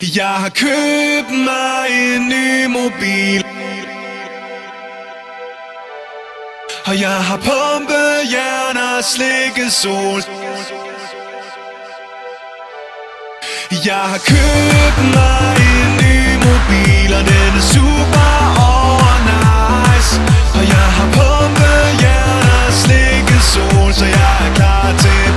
Jeg har købt mig en ny mobil, og jeg har pumpejern og slikket sol. Jeg har købt mig en ny mobil, og den er super nice. Og jeg har pumpejern og slikket sol, så jeg er klar til